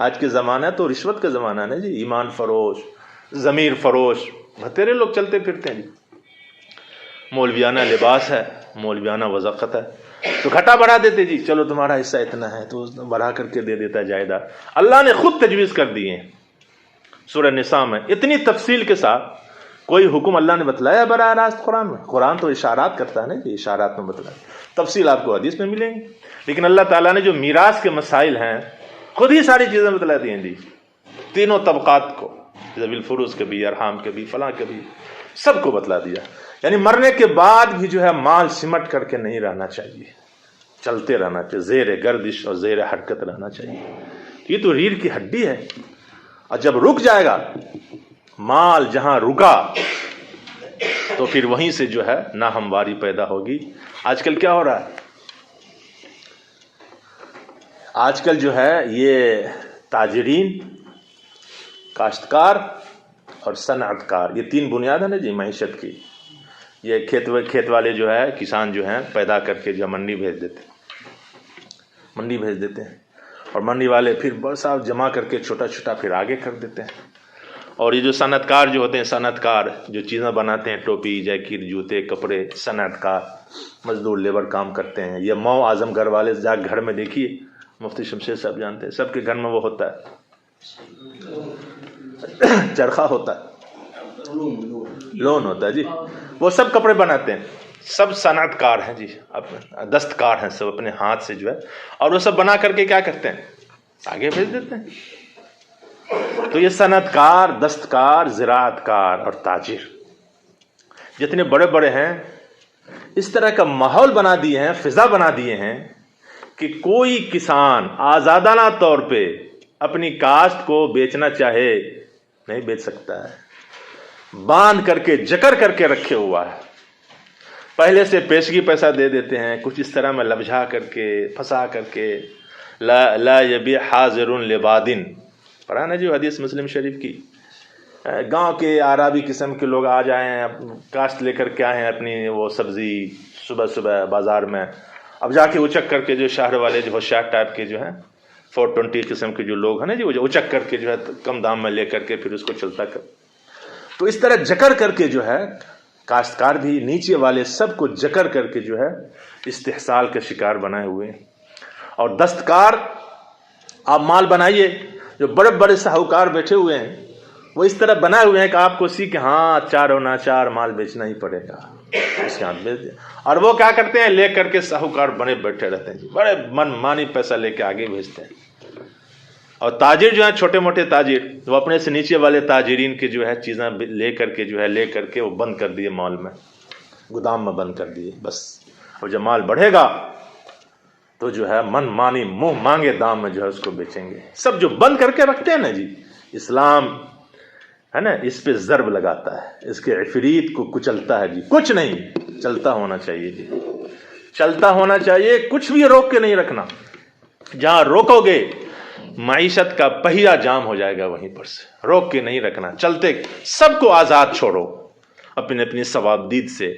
آج کے زمانہ تو رشوت کا زمانہ ہے جی، ایمان فروش، ضمیر فروش بھتیرے لوگ چلتے پھرتے ہیں جی. مولویانہ لباس ہے، مولویانہ وضاقت ہے، تو گھٹا بڑھا دیتے جی، چلو تمہارا حصہ اتنا ہے تو بڑھا کر کے دے دیتا جائیداد. اللہ نے خود تجویز کر دیے ہیں سورہ نساء میں اتنی تفصیل کے ساتھ. کوئی حکم اللہ نے بتلایا براہ راست قرآن میں؟ قرآن تو اشارات کرتا ہے نا جی، اشارات میں بتلایا. تفصیل آپ کو حدیث میں ملیں گی، لیکن اللہ تعالیٰ نے جو میراث کے مسائل ہیں خود ہی ساری چیزیں بتلا دی ہیں جی، تینوں طبقات کو، ذوی الفروض کے بھی، ارحام کے بھی، فلاں کے بھی، سب کو بتلا دیا. یعنی مرنے کے بعد بھی جو ہے مال سمٹ کر کے نہیں رہنا چاہیے، چلتے رہنا چاہیے، زیر گردش اور زیر حرکت رہنا چاہیے. یہ تو ریڑھ کی ہڈی ہے، اور جب رک جائے گا مال، جہاں رکا تو پھر وہیں سے جو ہے ناہمواری پیدا ہوگی. آج کل کیا ہو رہا ہے؟ آج کل جو ہے یہ تاجرین، کاشتکار اور صنعت کار، یہ تین بنیاد ہے نا جی معیشت کی. یہ کھیت والے جو ہے، کسان جو ہیں، پیدا کر کے جو منڈی بھیج دیتے ہیں، اور منڈی والے پھر بہت سا جمع کر کے چھوٹا چھوٹا پھر آگے کر دیتے ہیں. اور یہ جو صنعت کار جو ہوتے ہیں، صنعت کار جو چیزیں بناتے ہیں، ٹوپی، جیکٹ، جوتے، کپڑے، صنعت کار، مزدور لیبر کام کرتے ہیں. یہ مئو اعظم گھر والے جا گھر میں دیکھیے، مفتی شمشیر صاحب جانتے ہیں، سب کے گھر میں وہ ہوتا ہے، چرخہ ہوتا ہے، لون ہوتا ہے جی. وہ سب کپڑے بناتے ہیں، سب صنعت کار ہیں جی، دستکار ہیں سب، اپنے ہاتھ سے جو ہے، اور وہ سب بنا کر کے کیا کرتے ہیں؟ آگے بھیج دیتے ہیں. تو یہ صنعت کار، دستکار، زراعت کار اور تاجر جتنے بڑے بڑے ہیں، اس طرح کا ماحول بنا دیے ہیں، فضا بنا دیے ہیں کہ کوئی کسان آزادانہ طور پہ اپنی کاشت کو بیچنا چاہے نہیں بیچ سکتا ہے. باندھ کر کے، جکر کر کے رکھے ہوا ہے. پہلے سے پیشگی پیسہ دے دیتے ہیں، کچھ اس طرح میں لبجھا کر کے، پھنسا کر کے. لا یبیع حاضر لبادن، پڑھا نا جو حدیث مسلم شریف کی. گاؤں کے عرابی قسم کے لوگ آ جائیں، کاشت لے کر کے آئے ہیں اپنی وہ سبزی صبح صبح بازار میں، اب جا کے اچک کر کے جو شہر والے جو ہوشیار ٹائپ کے جو ہیں 420 قسم کے جو لوگ ہیں نا جی، وہ اچک کر کے جو ہے کم دام میں لے کر کے پھر اس کو چلتا کر. تو اس طرح جکر کر کے جو ہے کاشتکار بھی، نیچے والے سب کو جکر کر کے جو ہے استحصال کا شکار بنائے ہوئے ہیں. اور دستکار، آپ مال بنائیے، جو بڑے بڑے ساہوکار بیٹھے ہوئے ہیں وہ اس طرح بنائے ہوئے ہیں کہ آپ کو کے ہاں چار و ناچار مال بیچنا ہی پڑے گا، اس کے ہاتھ بیچ دیں. اور وہ کیا کرتے ہیں؟ لے کر کے ساہوکار بنے بیٹھے رہتے ہیں جی، بڑے من مانی پیسہ لے کے آگے بھیجتے ہیں. اور تاجر جو ہیں، چھوٹے موٹے تاجر، وہ اپنے سے نیچے والے تاجرین کے جو ہے چیزیں لے کر کے وہ بند کر دیے، مال میں، گودام میں بند کر دیے بس. اور جب مال بڑھے گا تو جو ہے من مانی منہ مانگے دام میں جو ہے اس کو بیچیں گے. سب جو بند کر کے رکھتے ہیں نا جی، اسلام ہے نا اس پہ ضرب لگاتا ہے، اس کے عفریت کو کچلتا ہے جی. کچھ نہیں، چلتا ہونا چاہیے جی، چلتا ہونا چاہیے، کچھ بھی روک کے نہیں رکھنا. جہاں روکو گے معیشت کا پہیا جام ہو جائے گا، وہیں پر سے روک کے نہیں رکھنا. چلتے سب کو آزاد چھوڑو، اپنے اپنی ثوابدید سے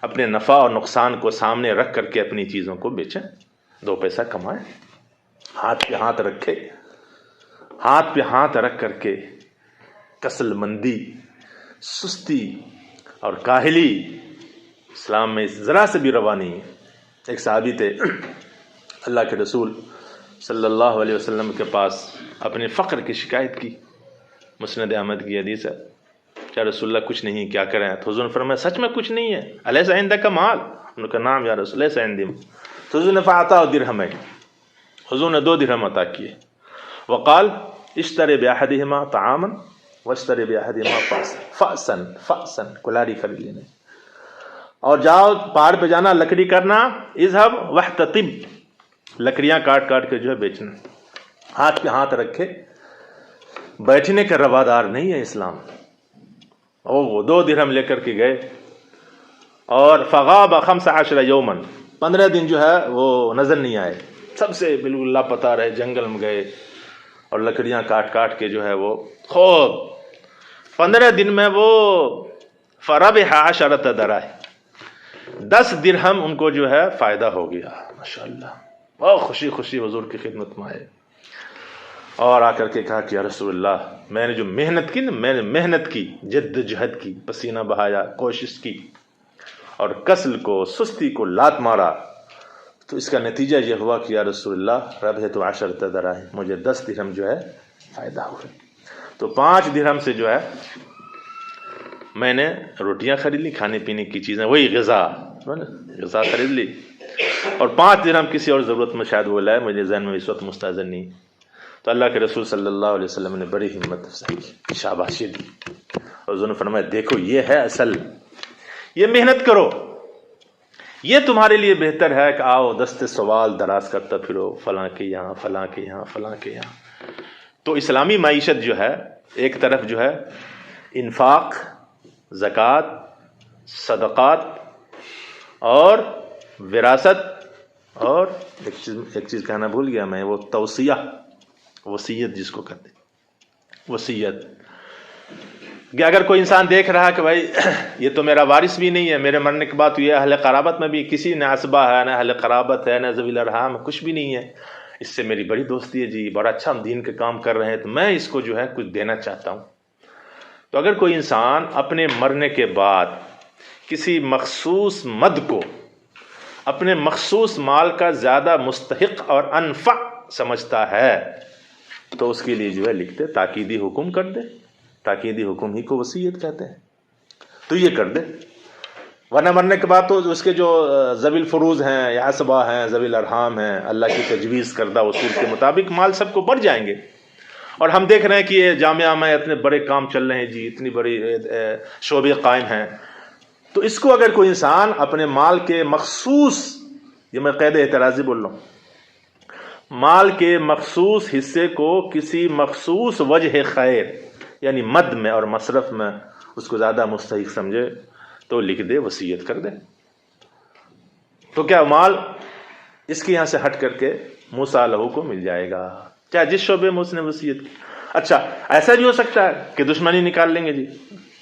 اپنے نفع اور نقصان کو سامنے رکھ کر کے اپنی چیزوں کو بیچیں، دو پیسہ کمائیں. ہاتھ پہ ہاتھ رکھے، ہاتھ پہ ہاتھ رکھ کر کے کسل مندی، سستی اور کاہلی اسلام میں ذرا سے بھی روا نہیں ہے. ایک صحابی تھے، اللہ کے رسول صلی اللہ علیہ وسلم کے پاس اپنے فقر کی شکایت کی. مسند احمد کی حدیث ہے، یا رسول اللہ کچھ نہیں، کیا کریں؟ تو حضور نے فرمایا سچ میں کچھ نہیں ہے؟ الیس عندک مال؟ انہوں نے کہا نام یا رسول اللہ، لیس عندی. تو حضور نے فاعطاه درہمین، حضور نے 2 درہم عطا کیے. وقال اشتری باحدہما طعاما واشتری باحدہما فأسا، کلہڑی خرید لینے، اور جاؤ پہاڑ پہ جانا لکڑی کرنا، اذهب واحتطب، لکڑیاں کاٹ کاٹ کے جو ہے بیچنا. ہاتھ پہ ہاتھ رکھے، بیٹھنے کا روادار نہیں ہے اسلام. وہ 2 درہم لے کر کے گئے، اور فغاب 15 یوما، 15 دن جو ہے وہ نظر نہیں آئے، سب سے بالکل لاپتہ رہے. جنگل میں گئے اور لکڑیاں کاٹ کاٹ کے جو ہے وہ خوب 15 دن میں وہ فربح 10 دراہم، 10 درہم ان کو جو ہے فائدہ ہو گیا. ماشاءاللہ، بہت خوشی خوشی حضور کی خدمت میں آئے. اور آ کر کے کہا کہ یا رسول اللہ میں نے جو محنت کی نا، میں نے محنت کی، جد جہد کی، پسینہ بہایا، کوشش کی، اور کسل کو، سستی کو لات مارا، تو اس کا نتیجہ یہ ہوا کہ یا رسول اللہ ربحت 10 دراہم، مجھے 10 درہم جو ہے فائدہ ہوئے۔ تو 5 درہم سے جو ہے میں نے روٹیاں خرید لی، کھانے پینے کی چیزیں، وہی غذا خرید لی، اور 5 درہم کسی اور ضرورت میں شاید وہ لائے، مجھے ذہن میں اس وقت مستحضر نہیں۔ تو اللہ کے رسول صلی اللہ علیہ وسلم نے بڑی ہمت افزائی کی، شاباشی دی، اور انہوں نے فرمایا دیکھو یہ ہے اصل، یہ محنت کرو، یہ تمہارے لیے بہتر ہے کہ آؤ دست سوال دراز کرتا پھرو فلاں کے یہاں، فلاں کے یہاں، فلاں کے یہاں۔ تو اسلامی معیشت جو ہے ایک طرف جو ہے انفاق، زکوٰۃ، صدقات اور وراثت، اور ایک چیز کہنا بھول گیا میں، وہ توصیہ، وصیت جس کو کہتے ہیں، وصیت، کہ اگر کوئی انسان دیکھ رہا کہ بھائی یہ تو میرا وارث بھی نہیں ہے، میرے مرنے کے بعد یہ اہل قرابت میں بھی کسی نہ اسبہ ہے، نہ اہل قرابت ہے، نہ ذوی الارحام، کچھ بھی نہیں ہے، اس سے میری بڑی دوستی ہے جی، بڑا اچھا ہم دین کے کام کر رہے ہیں، تو میں اس کو جو ہے کچھ دینا چاہتا ہوں۔ تو اگر کوئی انسان اپنے مرنے کے بعد کسی مخصوص مد کو اپنے مخصوص مال کا زیادہ مستحق اور انفع سمجھتا ہے تو اس کے لیے جو ہے لکھتے تاکیدی حکم کر دے، تاکیدی حکم ہی کو وصیت کہتے ہیں، تو یہ کر دے، ورنہ مرنے کے بعد تو اس کے جو ذوی الفروض ہیں یا اسبہ ہیں، ذوی الارحام ہیں، اللہ کی تجویز کردہ اصول کے مطابق مال سب کو بڑھ جائیں گے۔ اور ہم دیکھ رہے ہیں کہ یہ جامعہ میں اتنے بڑے کام چل رہے ہیں جی، اتنی بڑی شعبے قائم ہیں، تو اس کو اگر کوئی انسان اپنے مال کے مخصوص، یہ میں قید اعتراضی بول رہا ہوں، مال کے مخصوص حصے کو کسی مخصوص وجہ خیر یعنی مد میں اور مصرف میں اس کو زیادہ مستحق سمجھے تو لکھ دے، وصیت کر دے، تو کیا مال اس کے یہاں سے ہٹ کر کے موسیٰ لہو کو مل جائے گا، چاہے جس شعبے میں اس نے وصیت کی۔ اچھا ایسا بھی ہو سکتا ہے کہ دشمنی نکال لیں گے جی،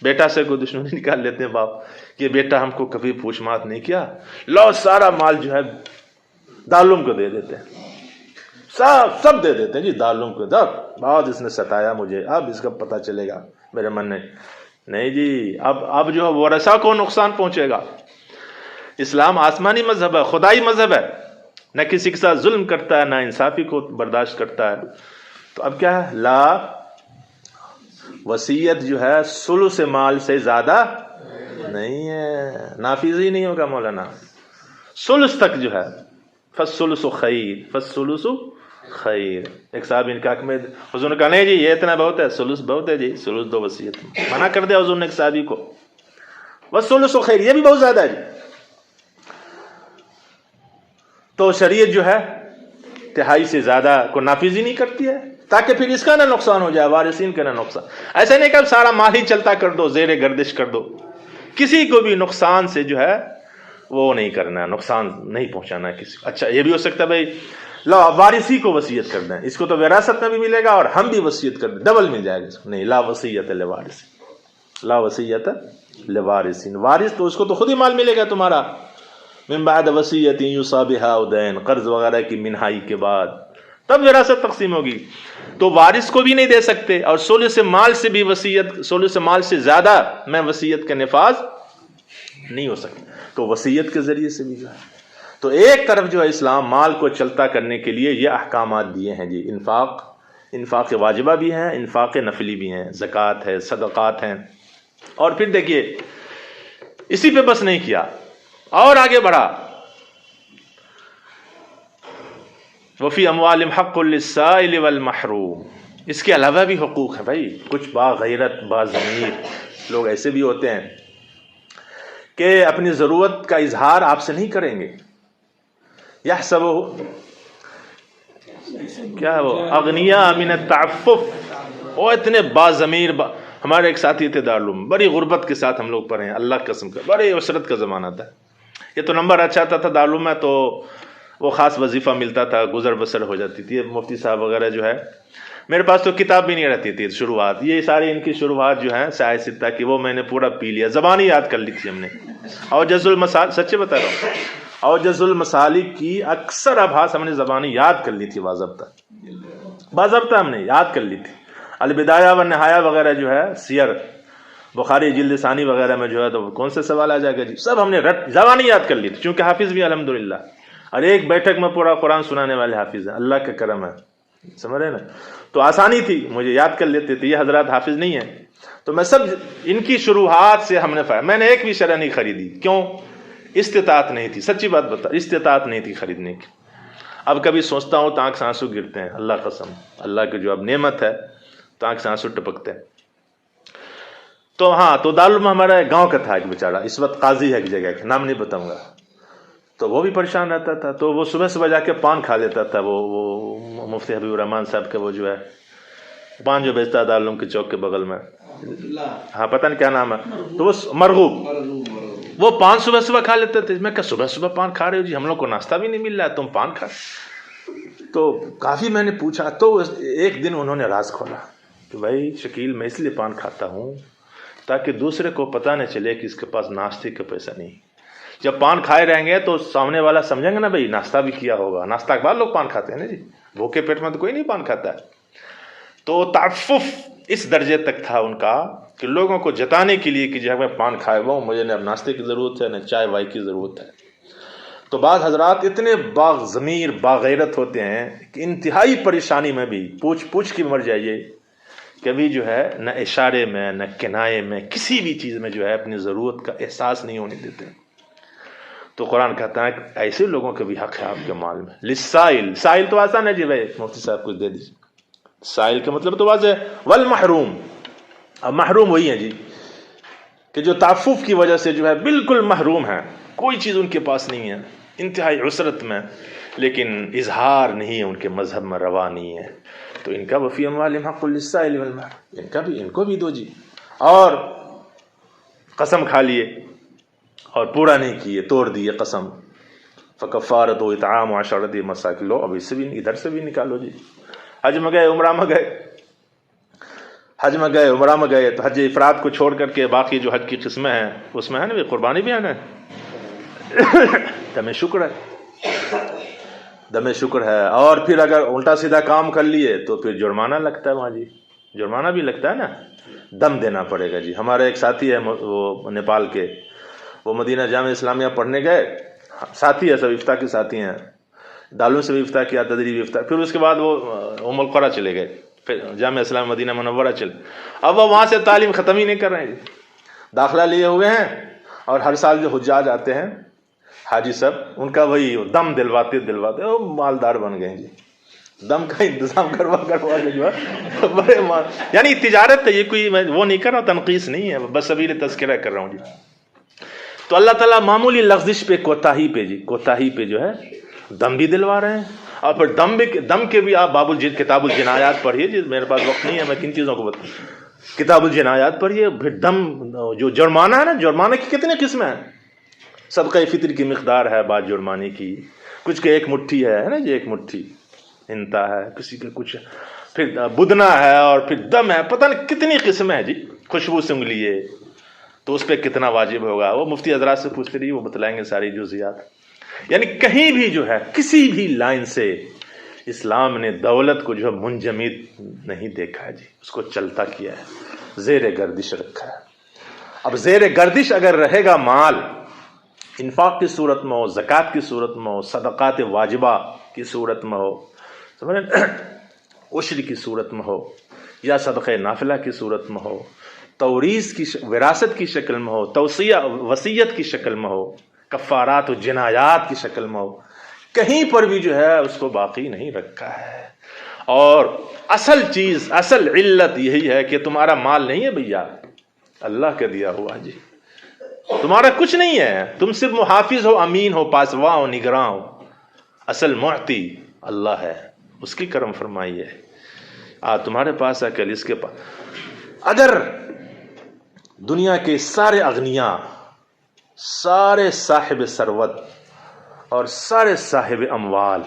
بیٹا سے کوئی دشمنی نکال لیتے ہیں باپ کہ بیٹا ہم کو کبھی پوچھ مات نہیں کیا، لو سارا مال جو ہے دارالعلوم کو دے دیتے ہیں، سب دے دیتے ہیں جی دارالعلوم کو، بہت اس نے ستایا مجھے، اب اس کا پتہ چلے گا میرے من نے، نہیں جی، اب جو ہے ورثہ کو نقصان پہنچے گا۔ اسلام آسمانی مذہب ہے، خدائی مذہب ہے، نہ کسی کے ساتھ ظلم کرتا ہے، نہ انصافی کو برداشت کرتا ہے۔ تو اب کیا ہے، لا وصیت جو ہے ثلث مال سے زیادہ نہیں ہے، نافذ ہی نہیں ہوگا مولانا، ثلث تک جو ہے، فالثلث خیر، فالثلث خیر۔ ایک صاحب ان کا میں حضور نے کہا نہیں جی یہ اتنا بہت ہے، ثلث بہت ہے جی، ثلث دو وصیت، منع کر دیا حضور نے ایک صحابی کو، والثلث خیر، یہ بھی بہت زیادہ ہے جی۔ تو شریعت جو ہے تہائی سے زیادہ کو نافذ ہی نہیں کرتی ہے، تاکہ پھر اس کا نہ نقصان ہو جائے، وارثین کا نہ نقصان۔ ایسا نہیں کہ اب سارا مال ہی چلتا کر دو، زیر گردش کر دو، کسی کو بھی نقصان سے جو ہے وہ نہیں کرنا، نقصان نہیں پہنچانا کسی کو۔ اچھا یہ بھی ہو سکتا ہے بھائی لو وارثی کو وصیت کر دیں، اس کو تو وراثت میں بھی ملے گا اور ہم بھی وصیت کر دیں، ڈبل مل جائے گا اس کو۔ نہیں، لا وصیت لوارث، لا وصیت لوارثین، وارث تو اس کو تو خود ہی مال ملے گا تمہارا، من بعد وصیت یوصی بہا او دین، قرض وغیرہ کی منہائی کے بعد تب وراثت تقسیم ہوگی۔ تو وارث کو بھی نہیں دے سکتے، اور ثلث مال سے بھی وصیت، ثلث مال سے زیادہ میں وصیت کا نفاذ نہیں ہو سکتا، تو وصیت کے ذریعے سے بھی جو ہے۔ تو ایک طرف جو ہے اسلام مال کو چلتا کرنے کے لیے یہ احکامات دیے ہیں جی، انفاق واجبہ بھی ہیں، انفاق نفلی بھی ہیں، زکوٰۃ ہے، صدقات ہیں، اور پھر دیکھیے اسی پہ بس نہیں کیا اور آگے بڑھا، وفی اموالہم حق للسائل والمحروم، اس کے علاوہ بھی حقوق ہیں بھائی، کچھ باغیرت باضمیر لوگ ایسے بھی ہوتے ہیں کہ اپنی ضرورت کا اظہار آپ سے نہیں کریں گے، یحسب کیا وہ اغنیاء من التعفف، وہ اتنے باضمیر ہمارے ایک ساتھی تھے دارالعلوم، بڑی غربت کے ساتھ ہم لوگ پڑھے ہیں، اللہ قسم کا بڑی عسرت کا زمانہ تھا، یہ تو نمبر اچھا تھا دارالعلوم میں، تو وہ خاص وظیفہ ملتا تھا، گزر بسر ہو جاتی تھی، مفتی صاحب وغیرہ جو ہے، میرے پاس تو کتاب بھی نہیں رہتی تھی شروعات، یہ ساری ان کی شروعات جو ہیں سائے ستہ کی وہ میں نے پورا پی لیا، زبان ہی یاد کر لی تھی ہم نے، اور جز المسالک، سچے بتا رہا ہوں، اور جز المسالک کی اکثر ابحاث ہم نے زبانی یاد کر لی تھی باضابطہ، باضابطہ ہم نے یاد کر لی تھی. البدایہ و نہایہ وغیرہ جو ہے سیر بخاری جلد ثانی وغیرہ میں جو ہے تو کون سے سوال آ جائے گا جی, سب ہم نے زبانی یاد کر لی تھی, چونکہ حافظ بھی الحمدللہ, اور ایک بیٹھک میں پورا قرآن سنانے والے حافظ ہیں, اللہ کا کرم ہے, سمجھ رہے نا. تو آسانی تھی, مجھے یاد کر لیتے تھے. یہ حضرات حافظ نہیں ہیں, تو میں سب ان کی شروحات سے ہم نے فائدہ. میں نے ایک بھی شرح نہیں خریدی, کیوں؟ استطاعت نہیں تھی, سچی بات بتا, استطاعت نہیں تھی خریدنے کی. اب کبھی سوچتا ہوں تو آنکھ سے آنسو گرتے ہیں, اللہ قسم, اللہ کی جو اب نعمت ہے تو آنکھ سے آنسو ٹپکتے ہیں. تو ہاں, تو دارالعلوم ہمارا گاؤں کا تھا ایک بیچارہ, اس وقت قاضی ہے ایک جگہ کا, نام نہیں بتاؤں گا. تو وہ بھی پریشان رہتا تھا, تو وہ صبح صبح جا کے پان کھا لیتا تھا. وہ مفتی حبیب الرحمان صاحب کا وہ جو ہے پان جو بیچتا ہے دارالعلوم کے چوک کے بغل میں, ہاں پتہ نہیں کیا نام ہے, تو وہ مرغوب, وہ پان صبح صبح کھا لیتے تھے. میں کہ صبح صبح پان کھا رہے ہو جی, ہم لوگ کو ناشتہ بھی نہیں مل رہا ہے, تم پان کھا. تو کافی میں نے پوچھا, تو ایک دن انہوں نے راز کھولا کہ بھائی شکیل, میں اس لیے پان کھاتا ہوں تاکہ دوسرے کو پتہ نہ چلے کہ اس کے پاس ناشتے کا پیسہ نہیں. جب پان کھائے رہیں گے تو سامنے والا سمجھیں گے نا بھائی ناشتہ بھی کیا ہوگا. ناشتہ کے بعد لوگ پان کھاتے ہیں نا جی, بھوکے پیٹ میں تو کوئی نہیں پان کھاتا ہے. تو تعفف اس درجے تک تھا ان کا کہ لوگوں کو جتانے کے لیے کہ جب میں پان کھائے ہوا ہوں, مجھے نہ ناشتے کی ضرورت ہے نہ چائے وائے کی ضرورت ہے. تو بعض حضرات اتنے باغ ضمیر باغیرت ہوتے ہیں کہ انتہائی پریشانی میں بھی پوچھ پوچھ کے مر جائیے, کبھی جو ہے نہ اشارے میں نہ کنائے میں کسی بھی چیز میں جو ہے اپنی ضرورت کا احساس نہیں ہونے دیتے. تو قرآن کہتا ہے کہ ایسے لوگوں کے بھی حق ہے آپ کے مال میں. للسائل, سائل تو آسان ہے جی بھائی, مفتی صاحب کچھ دے دیجیے. سائل کا مطلب تو واضح ہے, والمحروم. اب محروم وہی ہیں جی کہ جو تعفف کی وجہ سے جو ہے بالکل محروم ہے, کوئی چیز ان کے پاس نہیں ہے, انتہائی عسرت میں, لیکن اظہار نہیں ہے, ان کے مذہب میں روا نہیں ہے. تو ان کا وفی اموالہم حق للسائل والمحروم, ان کو بھی دو جی. اور قسم کھا لیے اور پورا نہیں کیے, توڑ دیے قسم, فکفارۃ اطعام 10 مساکین. لو اب اس سے بھی ادھر سے بھی نکالو جی. حج میں گئے, عمرہ میں گئے, حج میں گئے, عمرہ میں گئے, تو حج افراد کو چھوڑ کر کے باقی جو حج کی قسمیں ہیں اس میں ہے نا قربانی بھی ہے نا, دم شکر ہے, دم شکر ہے. اور پھر اگر الٹا سیدھا کام کر لیے تو پھر جرمانہ لگتا ہے وہاں جی, جرمانہ بھی لگتا ہے نا, دم دینا پڑے گا جی. ہمارے ایک ساتھی ہے وہ نیپال کے, وہ مدینہ جامعہ اسلامیہ پڑھنے گئے, ساتھی ہے, سب افتاء کے ساتھی ہیں, دارالعلوم سے بھی افتاء کیا, تدریبی افتاء. پھر اس کے بعد وہ ام القریٰ چلے گئے, پھر جامعہ اسلام مدینہ منورہ چلے. اب وہ وہاں سے تعلیم ختم ہی نہیں کر رہے ہیں, داخلہ لیے ہوئے ہیں. اور ہر سال جو حجاج آتے ہیں حاجی صاحب, ان کا وہی دم دلواتے دلواتے وہ مالدار بن گئے جی. دم کا انتظام کروا کے جو ہے بڑے یعنی تجارت ہے یہ, کوئی میں وہ نہیں کر رہا ہوں, تنقیص نہیں ہے, بس سبیل تذکرہ کر رہا ہوں جی. تو اللہ تعالیٰ معمولی لغزش پہ, کوتاہی پہ جی, کوتاہی پہ جو ہے دم بھی دلوا رہے ہیں. اور پھر دم کے بھی آپ کتاب الجنایات پڑھیے جی, میرے پاس وقت نہیں ہے میں کن چیزوں کو بتاؤں. کتاب الجنایات پڑھیے. پھر دم جو جرمانہ ہے نا, جرمانہ کی کتنے قسمیں ہیں. صدقہ فطر کی مقدار ہے بات جرمانے کی, کچھ کے 1 مٹھی ہے نا جی, 1 مٹھی انتا ہے, کسی کے کچھ, پھر بدنا ہے, اور پھر دم ہے, پتہ نہیں کتنی قسمیں ہیں جی. خوشبو سونگھ لیے تو اس پہ کتنا واجب ہوگا, وہ مفتی حضرات سے پوچھتے رہیے, وہ بتلائیں گے ساری جزئیات. یعنی کہیں بھی جو ہے کسی بھی لائن سے اسلام نے دولت کو جو ہے منجمد نہیں دیکھا ہے جی, اس کو چلتا کیا ہے, زیر گردش رکھا ہے. اب زیر گردش اگر رہے گا مال, انفاق کی صورت میں ہو, زکوٰۃ کی صورت میں ہو, صدقات واجبہ کی صورت میں ہو, سمجھیں, عشر کی صورت میں ہو, یا صدقہ نافلہ کی صورت میں ہو, توریث کی وراثت کی شکل میں ہو, توصیہ وصیت کی شکل میں ہو, کفارات و جنایات کی شکل میں ہو, کہیں پر بھی جو ہے اس کو باقی نہیں رکھا ہے. اور اصل چیز, اصل علت یہی ہے کہ تمہارا مال نہیں ہے بھیا, اللہ کا دیا ہوا جی, تمہارا کچھ نہیں ہے, تم صرف محافظ ہو, امین ہو, پاسواں ہو, نگراں ہو. اصل معطی اللہ ہے, اس کی کرم فرمائی ہے. تمہارے پاس ہے, کل اس کے پاس. اگر دنیا کے سارے اغنیاء, سارے صاحب ثروت اور سارے صاحب اموال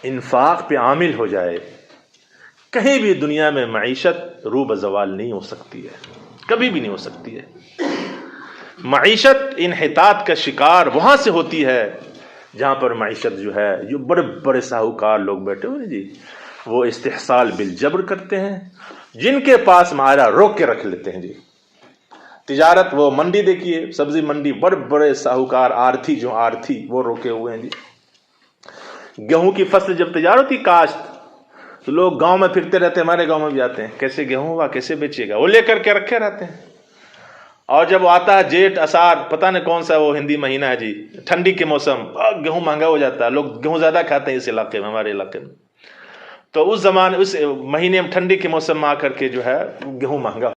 انفاق پہ عامل ہو جائے, کہیں بھی دنیا میں معیشت رو بزوال نہیں ہو سکتی ہے, کبھی بھی نہیں ہو سکتی ہے. معیشت انحطاط کا شکار وہاں سے ہوتی ہے جہاں پر معیشت جو ہے, جو بڑے بڑے ساہوکار لوگ بیٹھے ہوئے جی, وہ استحصال بالجبر کرتے ہیں. جن کے پاس ماجرا روک کے رکھ لیتے ہیں جی. تجارت وہ منڈی دیکھیے, سبزی منڈی, بڑے بڑے ساہوکار آرتھی جو آرتھی وہ روکے ہوئے ہیں جی. گیہوں کی فصل جب تیار ہوتی کاشت تو لوگ گاؤں میں پھرتے رہتے ہیں, ہمارے گاؤں میں بھی آتے ہیں, کیسے گیہوں ہوا, کیسے بیچے گا, وہ لے کر کے رکھے رہتے ہیں. اور جب وہ آتا ہے جیٹ اسار, پتہ نہیں کون سا وہ ہندی مہینہ ہے جی, ٹھنڈی کے موسم, گیہوں مہنگا ہو جاتا ہے, لوگ گیہوں زیادہ کھاتے ہیں اس علاقے میں, ہمارے علاقے میں. تو اس زمانے اس مہینے میں ٹھنڈی کے موسم میں آ کر کے جو ہے گیہوں مہنگا